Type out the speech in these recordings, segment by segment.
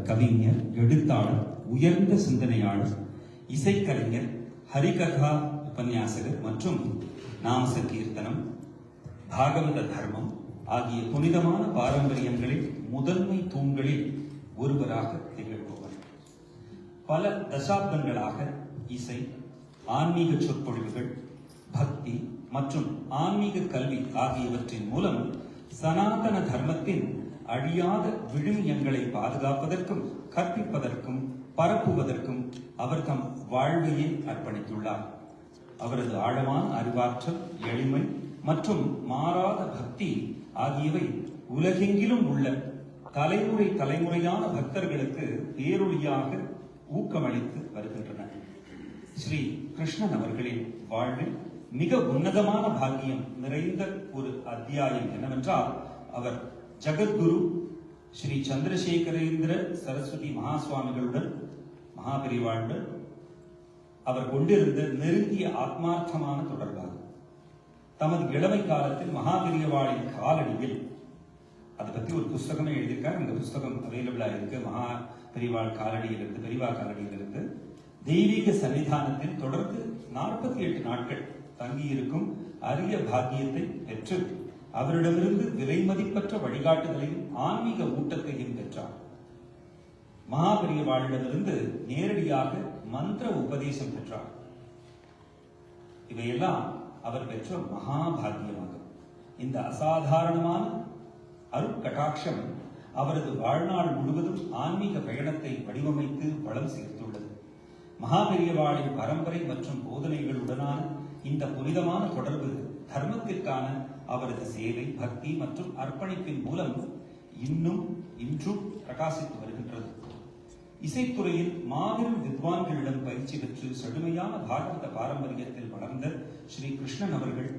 கவிஞர், எழுத்தாளர், உயர்ந்த சிந்தனையாளர், இசைக்கலைஞர், ஹரிகதா உபன்யாசகர் மற்றும் நாம சங்கீர்த்தனம், பாகவத தர்மம் ஆகிய புனிதமான பாரம்பரியங்களில் முதன்மை தூண்களில் ஒருவராக திகழ்பவர். பல தசாப்தங்களாக இசை, ஆன்மீக சொற்பொழிவுகள், பக்தி மற்றும் ஆன்மீக கல்வி ஆகியவற்றின் மூலம் சனாதன தர்மத்தின் அழியாத விழுமியங்களை பாதுகாப்பதற்கும் கற்பிப்பதற்கும் பரப்புவதற்கும் அவர் தம் வாழ்வையை அர்ப்பணித்துள்ளார். அவரது ஆழமான அறிவாற்றல், எளிமை மற்றும் மாறாத பக்தி ஆகியவை உலகெங்கிலும் உள்ள தலைமுறையான பக்தர்களுக்கு பேரொளியாக ஊக்கமளித்து வருகின்றன. ஸ்ரீ கிருஷ்ணன் அவர்களின் வாழ்வில் மிக உன்னதமான பாக்கியம் நிறைந்த ஒரு அத்தியாயம் என்னவென்றால், அவர் ஜகத்குரு ஸ்ரீ சந்திரசேகரேந்திர சரஸ்வதி மகாசுவாமிகளுடன், மகாபெரிவாளுடன் அவர் கொண்டிருந்த நெருங்கிய ஆத்மார்த்தமான தொடர்பாகும். தமது இளமை காலத்தில் மகாபெரியவாளின் காலடியில், அதை பத்தி ஒரு புஸ்தகமே எழுதியிருக்கார். அந்த புஸ்தகம் அவைலபிளா இருக்கு. மகா பெரிவாள் காலடியிலிருந்து, பெரிவா காலடியிலிருந்து தெய்வீக சன்னிதானத்தில் தொடர்ந்து 48 நாட்கள் தங்கியிருக்கும் அரிய பாக்கியத்தை பெற்று அவரிடமிருந்து விலை மதிப்பற்ற வழிகாட்டுதலையும் ஆன்மீக ஊட்டத்தையும் பெற்றார். மகாபெரியவாளிடமிருந்து நேரடியாக மந்திர உபதேசம் பெற்றார். இவையெல்லாம் அவர் பெற்ற மகாபாகியமாகும். இந்த அசாதாரணமான அருட்கடாட்சம் அவரது வாழ்நாள் முழுவதும் ஆன்மீக பயணத்தை வடிவமைத்து வளம் சேர்த்துள்ளது. மகாபெரியவாளின் பரம்பரை மற்றும் போதனைகளுடனான இந்த புனிதமான தொடர்பு தர்மத்திற்கான அவரது சேவை, பக்தி மற்றும் அர்ப்பணிப்பின் மூலம் இன்றும் பிரகாசித்து வருகின்றது. இசைத்துறையில் மாபெரும் வித்வான்களிடம் பயிற்சி பெற்று செழுமையான பாகவத பாரம்பரியத்தில் வளர்ந்த ஸ்ரீ கிருஷ்ணன் அவர்கள்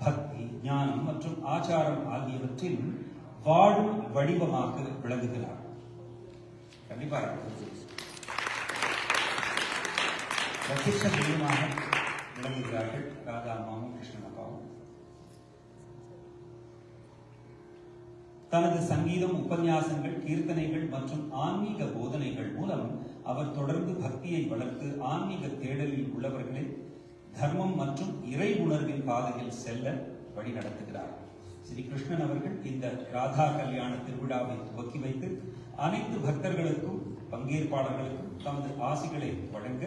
பக்தி, ஞானம் மற்றும் ஆச்சாரம் ஆகியவற்றில் வாழும் வடிவமாக விளங்குகிறார். கண்டிப்பாக பிரசித்த தெய்வமாக விளங்குகிறார்கள் ராதா அம்மாவும் கிருஷ்ணன் அப்பாவும். தனது சங்கீதம், உபன்யாசங்கள், கீர்த்தனைகள் மற்றும் ஆன்மீக போதனைகள் மூலம் அவர் தொடர்ந்து பக்தியை வளர்த்து ஆன்மீக தேடலில் உள்ளவர்களை தர்மம் மற்றும் இறை உணர்வின் பாதையில் செல்ல வழி நடத்துகிறார். ஸ்ரீ கிருஷ்ணன் அவர்கள் இந்த ராதா கல்யாண திருவிழாவை துவக்கி வைத்து அனைத்து பக்தர்களுக்கும் பங்கேற்பாளர்களுக்கும் தமது ஆசிகளை வழங்க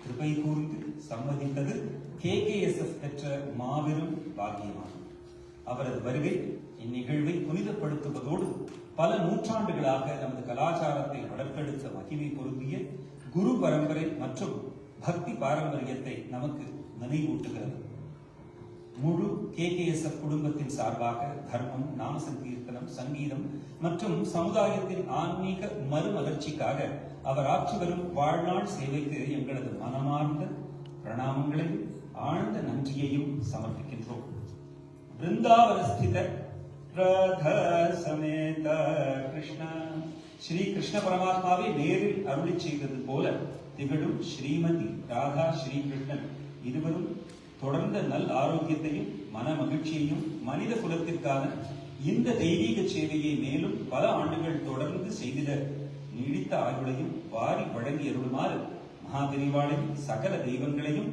கிருபை கூர்ந்து சம்மதித்தது KKSF பெற்ற மாபெரும் பாக்கியமாகும். அவரது வருகை இந்நிகழ்வை புனிதப்படுத்துவதோடு பல நூற்றாண்டுகளாக நமது கலாச்சாரத்தை வளர்த்தெடுத்த மகிமை பொருந்திய குரு பரம்பரை மற்றும் பக்தி பாரம்பரியத்தை நமக்கு நினைவூட்டுகிறது. முழு KKSF குடும்பத்தின் சார்பாக தர்மம், நாம சங்கீர்த்தனம், சங்கீதம் மற்றும் சமுதாயத்தின் ஆன்மீக மறுமலர்ச்சிக்காக அவர் ஆற்றி வரும் வாழ்நாள் சேவைக்கு எங்களது மனமார்ந்த பிரணாமங்களையும் ஆழ்ந்த நன்றியையும் சமர்ப்பிக்கின்றோம். பிருந்தாவனஸ்தித ராதா சமேத கிருஷ்ண ஸ்ரீ கிருஷ்ண பரமாத்மாவை நேரில் அருளி செய்தது போல திகழும் ஸ்ரீமதி ராதா ஸ்ரீகிருஷ்ணன் இருவரும் தொடர்ந்த நல் ஆரோக்கியத்தையும் மன மகிழ்ச்சியையும் மனித குலத்திற்கான இந்த தெய்வீக சேவையை மேலும் பல ஆண்டுகள் தொடர்ந்து செய்திட நீடித்த ஆயுளையும் வாரி வழங்கி அருளுமாறு மகாபெரிவாளையும் சகல தெய்வங்களையும்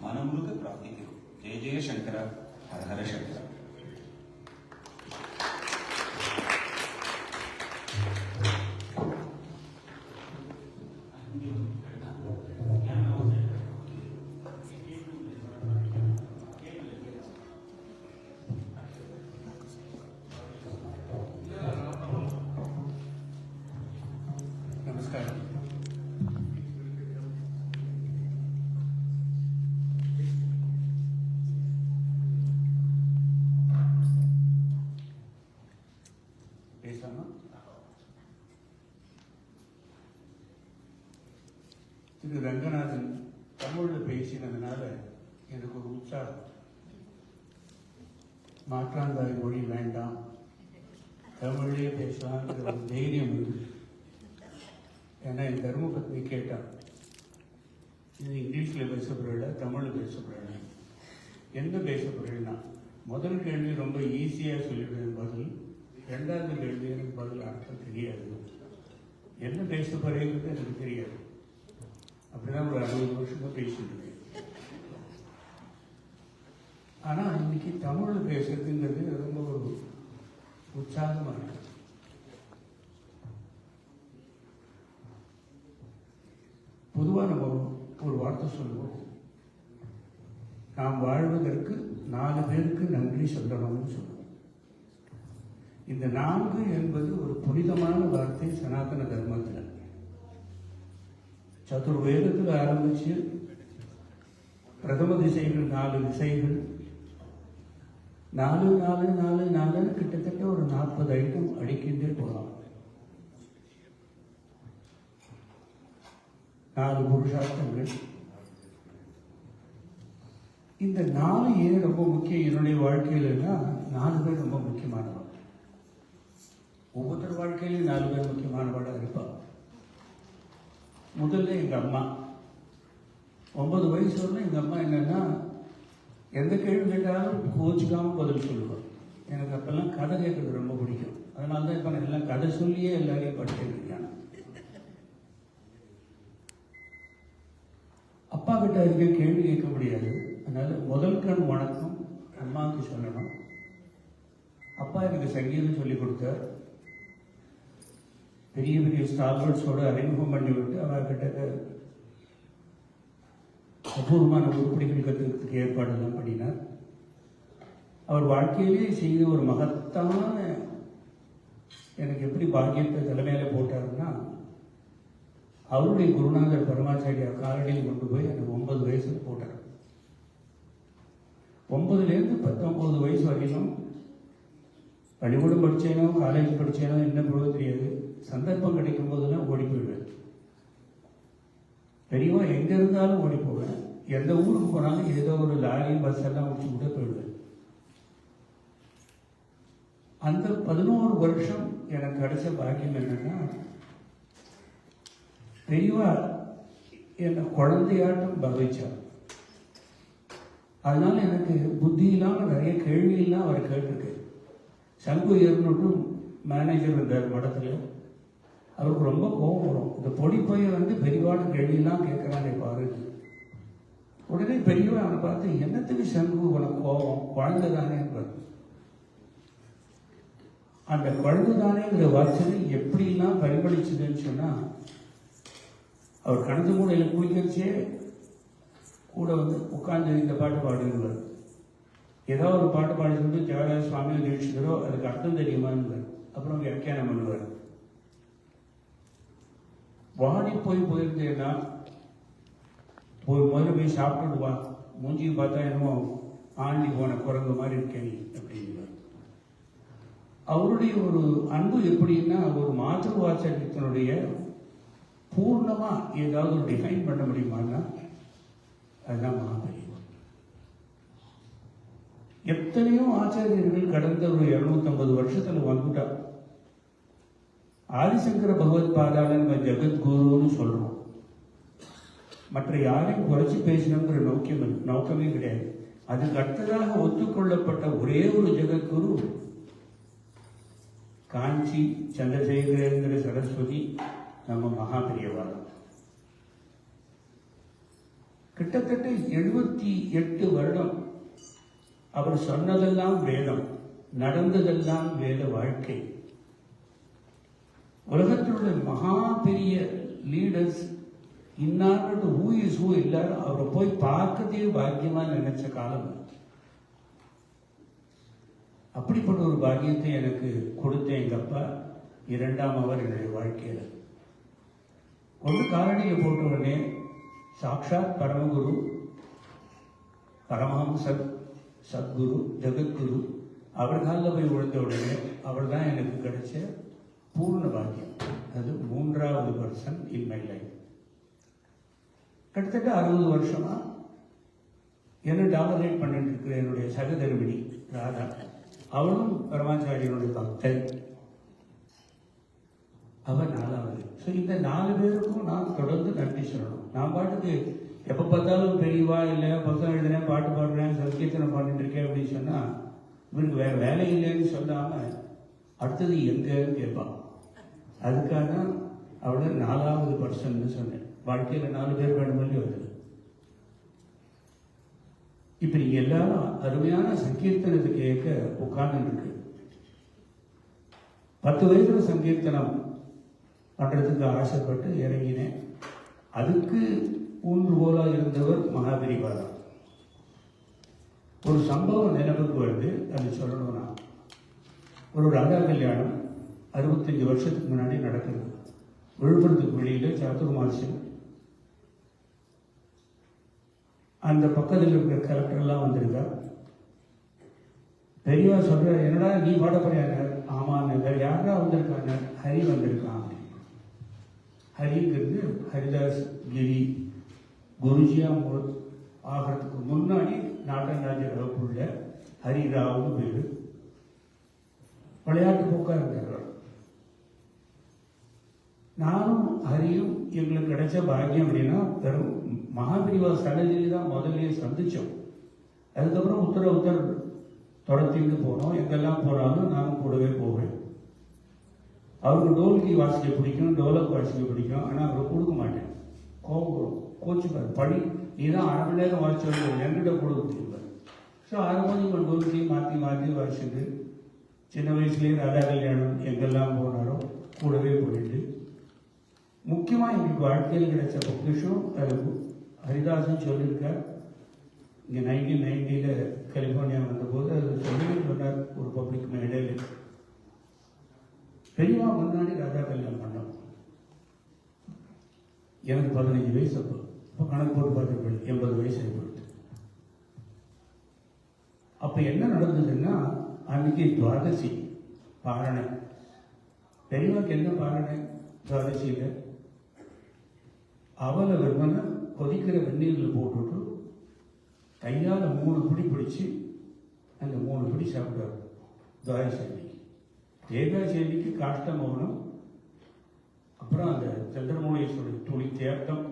மனமுருக பிரார்த்திக்கிறோம். ஜெய ஜெய சங்கர, ஹர ஹர சங்கர. திரு ரங்கநாதன் தமிழில் பேசினதுனால எனக்கு ஒரு உற்சாகம். மாற்றாந்தாய் மொழி வேண்டாம், தமிழ்லேயே பேசலாங்கிற ஒரு தைரியம் இருக்குது. ஏன்னா என் தர்மபத்னி கேட்டான், இது இங்கிலீஷில் பேச போகிறேன், தமிழில் பேச போகிறேன், என்ன பேச போகிறேன்னா, முதல் கேள்வி ரொம்ப ஈஸியாக சொல்லிடுவேன் பதில், ரெண்டாவது கேள்வி எனக்கு பதில் அர்த்தம் தெரியாது. என்ன பேச போறேங்கிறது எனக்கு தெரியாது. அப்படிதான் ஒரு 60 வருஷமா பேசிட்டு இருக்கேன். ஆனா இன்னைக்கு தமிழ்ல பேசுறதுங்கிறது ரொம்ப ஒரு உற்சாகமா இருக்கு. பொதுவா நம்ம ஒரு வார்த்தை சொல்லுவோம், நாம் வாழ்வதற்கு 4 பேருக்கு நன்றி சொல்லணும்னு சொல்லுவோம். இந்த 4 என்பது ஒரு புனிதமான வார்த்தை சனாதன தர்மத்தில். சதுர்வேதத்தில் ஆரம்பிச்சு பிரதம திசைகள் 4 திசைகள் 4 4 4 4 கிட்டத்தட்ட ஒரு 40 ஐட்டம் அடிக்கின்றே போகலாம். 4 புருஷார்த்தங்கள். இந்த 4 ஏன் ரொம்ப முக்கியம் என்னுடைய வாழ்க்கையிலன்னா, 4 பேர் ரொம்ப முக்கியமானவங்க. ஒவ்வொருத்தர் வாழ்க்கையிலும் 4 பேர் முக்கியமானவளாக இருப்பாங்க. முதல்ல எங்க அம்மா. 9 வயசு வரல எங்க அம்மா என்னன்னா, எந்த கேள்வி கேட்டாலும் கோச்சிக்காம பதில் சொல்லுவாள். எனக்கு அப்பெல்லாம் கதை கேட்கறது ரொம்ப பிடிக்கும். அதனால தான் இப்போ நான் எல்லாம் கதை சொல்லியே எல்லாரையும் படிச்சுட்டு இருக்கேன். அப்பா கிட்ட இருக்க கேள்வி கேட்க முடியாது. அதனால முதல் கண் வணக்கம் அம்மாவுக்கு சொல்லணும். அப்பா எனக்கு சங்கீதம் சொல்லி கொடுத்தார். பெரிய பெரிய ஸ்டால்வர்ட்ஸோட அறிமுகம் பண்ணி விட்டு அவர்கிட்ட அபூர்வமான உருப்படிகள் கற்றுக்கிறதுக்கு ஏற்பாடெல்லாம் பண்ணினார். அவர் வாழ்க்கையிலே செய்த ஒரு மகத்தான எனக்கு எப்படி பாக்கியத்தை தலைமையில போட்டாருன்னா, அவருடைய குருநாதர் பரமாச்சாரியார் காலடியில் கொண்டு போய் எனக்கு 9 வயசுல போட்டார். 9லேருந்து 19 வயசு வரையிலும் பள்ளிக்கூடம் படித்தேனோ காலேஜ் படித்தேனோ என்ன போல தெரியாது. சந்தர்ப்பம் கிடைக்கும் போதெல்லாம் ஓடி போயிடுவேன். பெரியவா எங்க இருந்தாலும் ஓடி போவேன். எந்த ஊருக்கு போனாலும் ஏதோ ஒரு லாரி பஸ் எல்லாம் விட்டு கூட போயிடுவேன். அந்த 11 வருஷம் எனக்கு கிடைச்ச பாக்கியம் என்னன்னா, பெரியவா என்னை குழந்தையாட்டம் பாவிச்சார். அதனால எனக்கு புத்தி இல்லாம நிறைய கேள்வியெல்லாம் அவர் கேட்டிருக்கு. சங்கு ஏற்பட்டும் மேனேஜர் இருந்தார் மடத்துல. அவருக்கு ரொம்ப கோபம் வரும். இந்த பொடி பைய பெரியவாட கேள்வியெல்லாம் கேட்கறானே பாரு. உடனே பெரியவா அவனை பார்த்து, என்னத்துக்கு சங்கு உனக்கு கோபம், குழந்தை தானே. அந்த குழந்தை தானேங்கிற வார்த்தை எப்படிலாம் பரிமளிச்சதுன்னு சொன்னா, அவர் கணத்து மூடையில குளிக்கரிச்சே கூட உட்கார்ந்து இந்த பாட்டு பாடுகிறார். ஏதாவது ஒரு பாட்டு பாடி சொல்லிட்டு ஜெகநாத சுவாமியோ தீட்சிதரோ அதுக்கு அர்த்தம் தெரியுமான்னு அப்புறம் வியாக்கியானம் பண்ணுவார். வாடி போயிருந்தேன்னா முதல்ல போய் சாப்பிட்டு வா, மூஞ்சி பார்த்தா என்னமோ ஆண்டி போன குரங்கு மாதிரி இருக்கேன் அப்படிங்கிறார். அவருடைய ஒரு அன்பு எப்படின்னா, ஒரு மாதృ வாத்சல்யத்தினுடைய பூர்ணமா ஏதாவது ஒரு டிஃபைன் பண்ண முடியுமான்னா அதுதான் மகாபலி. எத்தனையோ ஆச்சாரியர்கள் கடந்த ஒரு 250 வருஷத்துல வந்துட்டா. ஆதிசங்கர பகவத் பாதால நம்ம ஜெகத்குருன்னு சொல்றோம். மற்ற யாரையும் குறைச்சி பேசணுங்கிற நோக்கமே கிடையாது. அதுக்கு அடுத்ததாக ஒத்துக்கொள்ளப்பட்ட ஒரே ஒரு ஜெகத்குரு காஞ்சி சந்திரசேகரேந்திர சரஸ்வதி நம்ம மகாபெரியவாளர். கிட்டத்தட்ட 78 வருடம் அவர் சொன்னதெல்லாம் வேதம், நடந்ததெல்லாம் வேத வாழ்க்கை. உலகத்தில் உள்ள மகா பெரிய லீடர்ஸ் இன்னார்டு ஹூ இஸ் ஹூ எல்லாரும் அவரை போய் பார்க்கதே பாக்கியமா நினைச்ச காலம். அப்படிப்பட்ட ஒரு பாக்கியத்தை எனக்கு கொடுத்த எங்க அப்பா 2ஆம் அவர் என்னுடைய வாழ்க்கையில. ஒன்று காலடியை போட்ட உடனே சாக்ஷாத் பரமகுரு பரமஹம்சர் சத்குரு ஜெகத்குரு அவர் காலில் போய் விழுந்த உடனே அவர் தான் எனக்கு கிடைச்ச பூர்ண பாக்கியம். அது 3ஆவது பர்சன் இன் மை லைஃப். கிட்டத்தட்ட 60 வருஷமா என்ன டாமினேட் பண்ணிட்டு இருக்கிற என்னுடைய சகதர்மிணி ராதா, அவளும் பரமாச்சாரியனுடைய பக்தன். அவன் 4ஆவது. ஸோ இந்த 4 பேருக்கும் நான் தொடர்ந்து நன்றி சொல்லணும். நான் பாட்டுக்கு எப்போ பார்த்தாலும் பெரியவா இல்லை புத்தகம் எழுதுனேன், பாட்டு பாடுறேன், சங்கீர்த்தனை பண்ணிட்டு இருக்கேன் அப்படின்னு சொன்னா இவருக்கு வேற வேலை இல்லைன்னு சொல்லாம அடுத்தது எங்கன்னு கேட்பான். அதுக்காக அவளை பர்சன்னு சொன்னேன். வாழ்க்கையில் 4 பேர் வேணுமல்லி வருது. இப்ப நீங்க எல்லாரும் அருமையான சங்கீர்த்தனத்தை கேட்க உட்கார்ந்து இருக்கு. 10 வயதுல சங்கீர்த்தனம் பண்றதுக்கு ஆசைப்பட்டு இறங்கினேன். அதுக்கு ஊன்றுகோலா இருந்தவர் மகாபெரிவாரா. ஒரு சம்பவம் நினைவுக்கு வருது, அது சொல்லணும்னா, ஒரு ராதா கல்யாணம் 65 வருஷத்துக்கு முன்னாடி நடக்குது. விழுப்புரத்துக்கு வெளியில சாத்துர்மாசியம். அந்த பக்கத்தில் இருக்கிற கலெக்டர்லாம் வந்திருக்கா. பெரியவா சொல்ற, என்னடா நீ பாட போறியாங்க? ஆமாங்க, வேற யாரா வந்திருக்காங்க? ஹரி வந்திருக்கான். ஹரிங்கிறது ஹரிதாஸ் கிரி குருஜியா ஆகிறதுக்கு முன்னாடி நாட்டராஜ வகுப்புள்ள ஹரிராவ்னு பேரு. விளையாட்டு போக்கா இருந்தார். நானும் ஹரியும் எங்களுக்கு கிடைச்ச பாக்கியம் அப்படின்னா பெரும் மகாபிரிவா சன்னதியில் தான் முதல்ல சந்திச்சோம். அதுக்கப்புறம் உத்தர தொடர்த்திட்டு போனோம். எங்கெல்லாம் போனாலும் நானும் கூடவே போவேன். அவருக்கு டோல்கி வாசிக்க பிடிக்கும், டோலக் வாசிக்க பிடிக்கும். ஆனால் அவரை கொடுக்க மாட்டேன். கோச்சுப்பார், படி நீ தான் 1/2 மணி நேரம் வாசிச்சு என்கிட்ட கூட கொடுத்துருப்பார். ஸோ 6 மணிக்கு டோல்கி மாற்றி மாற்றி வாசிச்சுட்டு சின்ன வயசுலேயே ராதா கல்யாணம் எங்கெல்லாம் போனாரோ கூடவே போயிட்டு, முக்கியமாக எங்களுக்கு வாழ்க்கையில் கிடைச்ச பொக்கிஷம் அது ஹரிதாசன் சொல்லியிருக்கார். இங்கே 1990 கலிஃபோர்னியா வந்தபோது அது சொன்னார் ஒரு பப்ளிக் மேடையில். பெரியவா முன்னாடி ராதா கல்யாணம் பண்ணோம். எனக்கு 15 வயசு. அப்போ கணக்கு போட்டு பார்த்து 80 வயசு ஆகிப்போச்சு. அப்போ என்ன நடந்ததுன்னா, அன்னைக்கு துவாதசி பாரணை. பெரியவாக்கு என்ன பாரணை துவாதசியில்? அவளை வெறுமனை கொதிக்கிற வெந்நீரில் போட்டுவிட்டு கையால் 3 பிடி பிடிச்சி அந்த 3 பிடி சாப்பிட்டார். துவாதசி ஏகாதசிக்கு காஷ்ட மௌனம், அப்புறம் அந்த சந்திரமௌலீஸ்வரர் துளி தேர்த்தம்,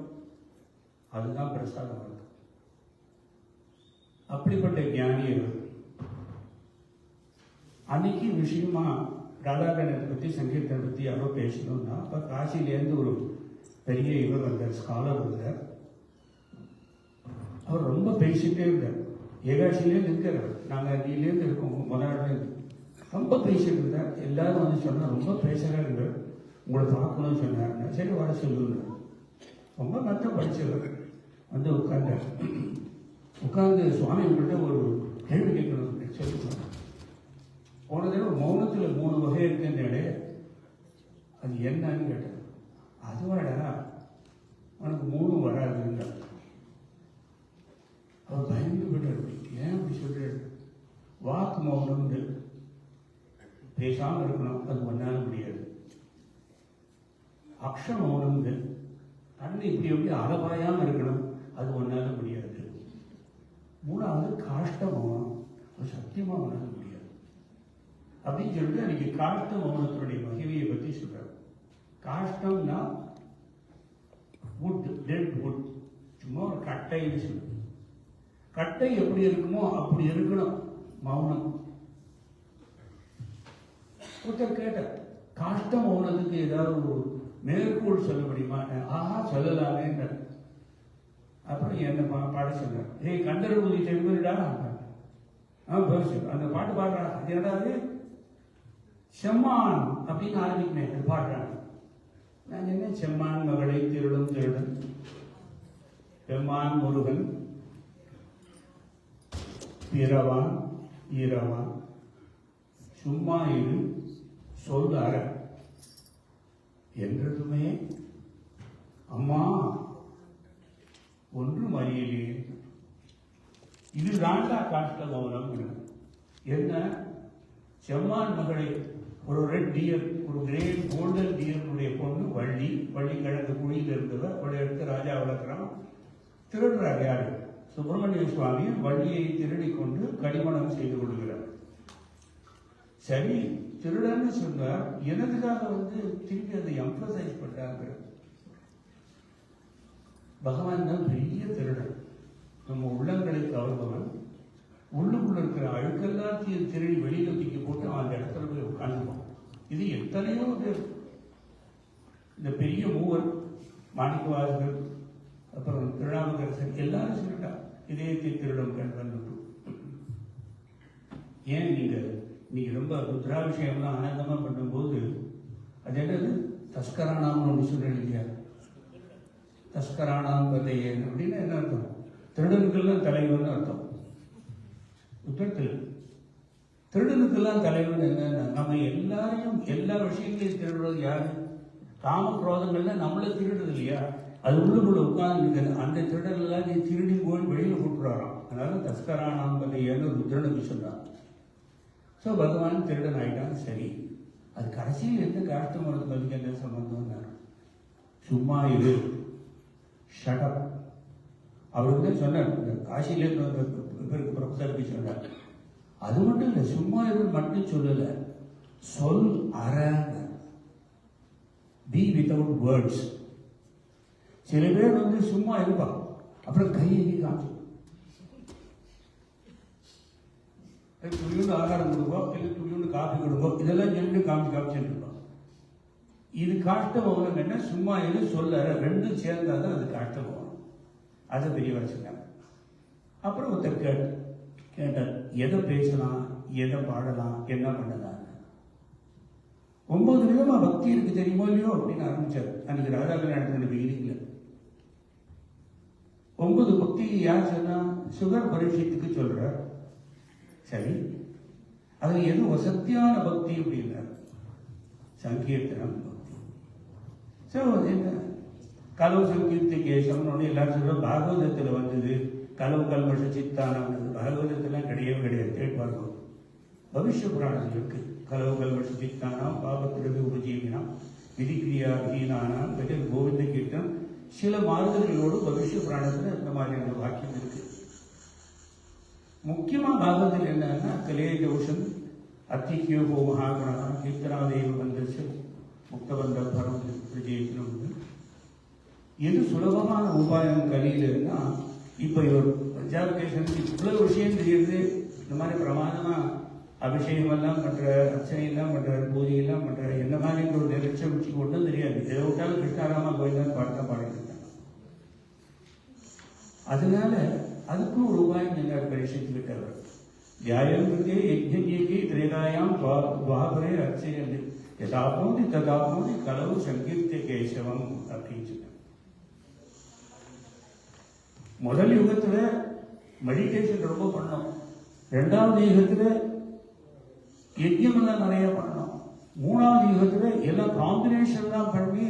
அதுதான் பிரசாதம் இருக்கு. அப்படிப்பட்ட ஞானியர்கள் அன்னைக்கு விஷயமா ராதாகணத்தை பற்றி சங்கீர்த்தனை பற்றி யாரோ பேசணும்னா, அப்போ காசிலேருந்து ஒரு பெரிய இவர் வந்தார், ஸ்காலர் வந்தார். அவர் ரொம்ப பேசிட்டே இருந்தார். ஏகாட்சியிலேருந்து இருக்கிறார். நாங்கள் அன்னிலேருந்து இருக்கோம், முதலாளிலேருந்து ரொம்ப பேசிட்டு இருந்தார். எல்லாரும் வந்து சொன்னார், ரொம்ப பேசுகிறாருங்க, உங்களை பார்க்கணும்னு சொன்னாருங்க. சரி வர சொல்லுங்க. ரொம்ப மற்ற படித்தவர் வந்து உட்கார்ந்தார். உட்கார்ந்து சுவாமி உங்கள்கிட்ட ஒரு கேள்வி கேட்கணும் சொல்லுங்க. போன தடவை மௌனத்தில் 3 வகை இருக்குன்னு, அது என்னன்னு கேட்டார். அதுவாடா உனக்கு 3 வராதுங்க. அவர் பயந்து போயிட்டார். ஏன் அப்படி சொல்றாரு? வாக்கு மௌனம்னு பேசாமல் இருக்கணும், அது ஒன்னால முடியாது. அக்ஷ மௌனம்னு கண்ணு இப்படி எப்படி அறவாயாமல் இருக்கணும், அது ஒன்னால முடியாது. 3வது காஷ்ட மௌனம், அது சத்தியமா ஒன்னால முடியாது அப்படின்னு சொல்லிட்டு அன்னைக்கு காஷ்ட மௌனத்தினுடைய மகிமையை பற்றி சொல்றாரு. காஷ்டம்னா வுட், டெட் வுட், சும்மா ஒரு கட்டைன்னு சொல்லுது. கட்டை எப்படி இருக்குமோ அப்படி இருக்கணும் மௌனம். ஒருத்தர் கேட்டார், காஷ்ட மௌனத்துக்கு ஏதாவது ஒரு மேற்கோள் சொல்ல முடியுமா? ஆஹா சொல்லலாமே. அப்புறம் என்ன பாட சொன்னார். ஏய் கந்தரபூதி செல்வரிடா, அந்த பாட்டு பாடுறா, அது என்னடாது செம்மான் அப்படின்னு ஆரம்பிக்கிறேன். அது பாடுறாங்க. நான் என்ன, செம்மான் மகளை திருடும் திருடன், பெம்மான் முருகன், பிறவான் ஈரவான், சும்மா இரு சொல் அற என்றதுமே அம்மா ஒன்றும் அறியலே. இது தாண்டா காஷ்ட மௌனம். என்ன, செம்மான் மகளை ஒரு ரெட் டியர், ஒரு கிரேட் கோல்டன் டியருடைய பொண்ணு வள்ளி கிழக்கு குழியில் இருந்தவ, அவளை எடுத்து ராஜா வளர்க்குறான். திருடுறார் யாரு? சுப்பிரமணிய சுவாமி வள்ளியை திருடி கொண்டு கடிமணம் செய்து கொள்கிறார். சரி, திருடன்னு சொன்னார், எனதுக்காக வந்து திருப்பி அதை எம்பசைஸ் பண்ணாங்க. பகவான் தான் பெரிய திருடன். நம்ம உள்ளங்களை கவர்பவன். உள்ளுக்குள்ள இருக்கிற அழுக்கெல்லாத்தையும் திருடி வெளியில தூக்கி போட்டு அந்த இடத்துல போய் உட்காந்துப்பான். இது எத்தனையோ பேர். இந்த பெரிய மூவர் மாணிக்கவாசகர், அப்புறம் திருநாவுக்கரசர் எல்லாரும் சொல்லிட்டா இதயத்தை திருடம் கண்வன். ஏன் நீங்கள் ரொம்ப ருத்ராபிஷேகம்லாம் ஆனந்தமாக பண்ணும்போது அது என்னது தஸ்கரானாம்னு ஒன்று சொல்கிறேன் இல்லையா? தஸ்கரானாம் பதையன் அப்படின்னு என்ன அர்த்தம்? திருடனுக்கெல்லாம் தலைவன் அர்த்தம். உத்தரத்தில் திருடனுக்கெல்லாம் தலைவன் என்னன்னா, நம்ம எல்லாரையும் எல்லா விஷயங்களையும் திருடுறது யாரு? காமக்ரோதங்கள்ல நம்மளை திருடுறது இல்லையா? அது உள்ளுக்குள்ள உட்கார்ந்து அந்த திருடனெல்லாம் நீ திருடி போய் வெளியில் போட்டுறாராம். அதனால தஸ்கரானாம் பதையன்னு ருத்ரனுக்கு சொன்னான். ஸோ பகவான் திருடன் ஆகிட்டான். சரி, அது கடைசியில் எந்த காஷ்டம் அதுக்கு என்ன சம்பந்தம்னாரு? சும்மா இது ஷடப். அவர் தான் சொன்னார், காசிலேருந்து இவருக்கு ப்ரொஃபஸருக்கு சொன்னார். அது மட்டும் இல்லை, சும்மா இது மட்டும் சொல்லலை, சொல் அற, பி வித்தவுட் வேர்ட்ஸ். சில பேர் வந்து சும்மா இருப்பான், அப்புறம் கையை காமிச்சு துணியோடு ஆகாரம் கொடுப்போம், இல்லை துணியோடு காப்பி கொடுப்போம், இதெல்லாம் சொல்லிட்டு காமிச்சுட்டு இருப்போம். இது காஷ்டம் போகணும். என்ன சும்மா எது சொல்ல ரெண்டும் சேர்ந்தாதான் அது காஷ்டம் போகணும். அதை பெரியவர் சொன்னாங்க. அப்புறம் ஒருத்தர் கேட்டார், எதை பேசலாம், எதை பாடலாம், என்ன பண்ணலாம்? 9 விதமா பக்தி இருக்கு தெரியுமோ இல்லையோ அப்படின்னு ஆரம்பிச்சார். அன்னைக்கு ராதாகிருஷ்ணன் நடத்தின பிகினிங்ல 9 பக்தி யார் சொன்னா? சுகர் பரீட்சத்துக்கு சொல்றார். சரி, அது எது வசத்தியான பக்தி அப்படின்னா சங்கீர்த்தனம் பக்தி. சரி, என்ன கலவு சங்கீர்த்தி கேசம்னு எல்லாரும் சொல்ற பாகவதத்தில் வந்தது. கலவு கல்மஷ சித்தானம் வந்தது. பாகவதத்தெல்லாம் கிடையவே கேட்பார்கள். பவிஷ்ய புராணத்தில் இருக்கு. கலவு கல்மஷ சித்தானம் பாபத்திரவி உபஜீவினம் விதிக்கிரியா வீணானாம் கஜல் கோவிந்த கீர்த்தம். சில மாறுதல்களோடு பவிஷ்ய புராணத்தில் இந்த மாதிரியான வாக்கியம் இருக்கு. முக்கியமாக பாகவத்தில் என்னன்னா கலே ஜோஷன் அத்திகியோகோ மகாகுணா கீர்த்தனாதேவ வந்தச்சு முக்தபந்த பரம் விஜயிக்கணும். எது சுலபமான உபாயம் கலியிலன்னா, இப்போ இவர் பஞ்சாப் கேசனுக்கு இவ்வளவு விஷயம் தெரியுது. இந்த மாதிரி பிரமாதமா அபிஷேகம் எல்லாம் பண்ற, அர்ச்சனை எல்லாம் பண்ற, பூஜை எல்லாம் பண்ற, என்ன மாதிரி ஒரு நிலட்சம் வச்சு ஒன்றும் தெரியாது. எதை விட்டாலும் கிருஷ்ணாராமா கோயில்தான் பாட்டு பாடிட்டு இருக்காங்க. அதனால அதுக்கும் ஒரு உபாயம் என்னார் பரிசீலித்துவிட்டார். தியாயம் கிருதே யஜ்ஞே திரேதாயாம் துவாபரே அர்ச்சயந்தி யதாபோதி ததாபோதி கலவு சங்கீர்த்திய கேசவம் அப்படின்னு சொன்னார். முதல் யுகத்துல மெடிடேஷன் ரொம்ப பண்ணோம். 2வது யுகத்துல யஜ்ஞம் எல்லாம் நிறைய பண்ணணும். 3வது யுகத்துல எல்லாம் காம்பினேஷன் தான் பண்ணி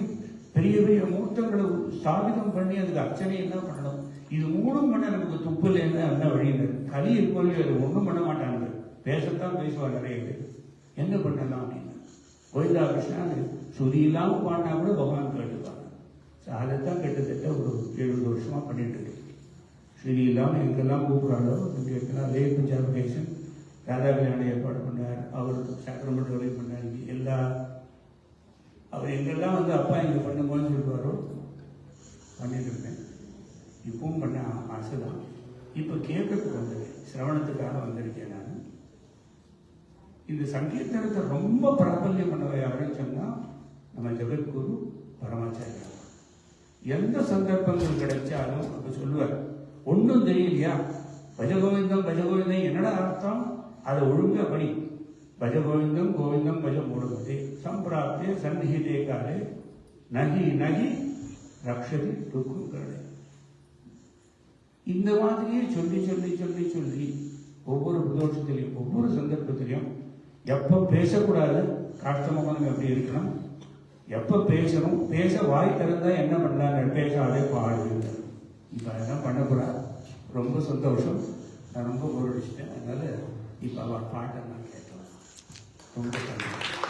பெரிய பெரிய மூர்த்தங்களை ஸ்தாபிதம் பண்ணி அதுக்கு அர்ச்சனை எல்லாம் பண்ணணும். இது 3ம் பண்ண நமக்கு துப்பில் என்ன அந்த வழியினர் களி இருக்கொள்ளி அது ஒன்றும் பண்ண மாட்டாங்க. பேசத்தான் பேசுவாங்க நிறைய பேர். என்ன பண்ணலாம் அப்படின்னா கோவிந்தா கிருஷ்ணா சுதி இல்லாமல் பாடினா கூட பகவான் கேட்டுப்பாங்க. அதைத்தான் கிட்டத்தட்ட ஒரு 70 வருஷமா பண்ணிட்டு இருக்கு. ஸ்ருதி இல்லாமல் எங்கெல்லாம் கூப்பிட்றாங்களோ எங்கெல்லாம் அதே பஞ்சாப் கேசன் ராதா கல்யாணம் ஏற்பாடு பண்ணார். அவர் சக்கரமட்டு வரை பண்ணார். எல்லா அவர் எங்கெல்லாம் வந்து அப்பா இங்கே பண்ணும்போது சொல்லுவாரோ பண்ணிட்டு இருக்கேன். இப்பவும் பண்ண ஆசைதான். இப்போ கேட்கறதுக்கு வந்தது, சிரவணத்துக்காக வந்திருக்கேன் நான். இந்த சங்கீர்த்தனத்தை ரொம்ப பிரபல்யம் பண்ணவை அப்படின்னு சொன்னால் நம்ம ஜெகத்குரு பரமாச்சாரியா. எந்த சந்தர்ப்பங்கள் கிடைச்சாலும் அப்போ சொல்லுவார், ஒன்றும் தெரியலையா பஜகோவிந்தம் பஜகோவிந்தம் என்னடா அர்த்தம், அதை ஒழுங்கா படி. பஜகோவிந்தம் கோவிந்தம் பஜ மூடுவது சம்பிராப்தே சந்நிகிதே காலே நகி நகி ரக்ஷதி துக்கும் கருணை. இந்த மாதிரியே சொல்லி சொல்லி சொல்லி சொல்லி ஒவ்வொரு பிரதோஷத்திலையும் ஒவ்வொரு சந்தர்ப்பத்திலையும் எப்போ பேசக்கூடாது, காஷ்டமாக எப்படி இருக்கணும், எப்போ பேசணும், பேச வாய் திறந்தா என்ன பண்ணலாம், பேசாதே பாடு. இப்போ அதெல்லாம் பண்ணக்கூடாது. ரொம்ப சந்தோஷம். நான் ரொம்ப பொருளிச்சிட்டேன். அதனால இப்போ அவர் பாட்டை நான் கேட்கலாம். ரொம்ப சந்தோஷம்.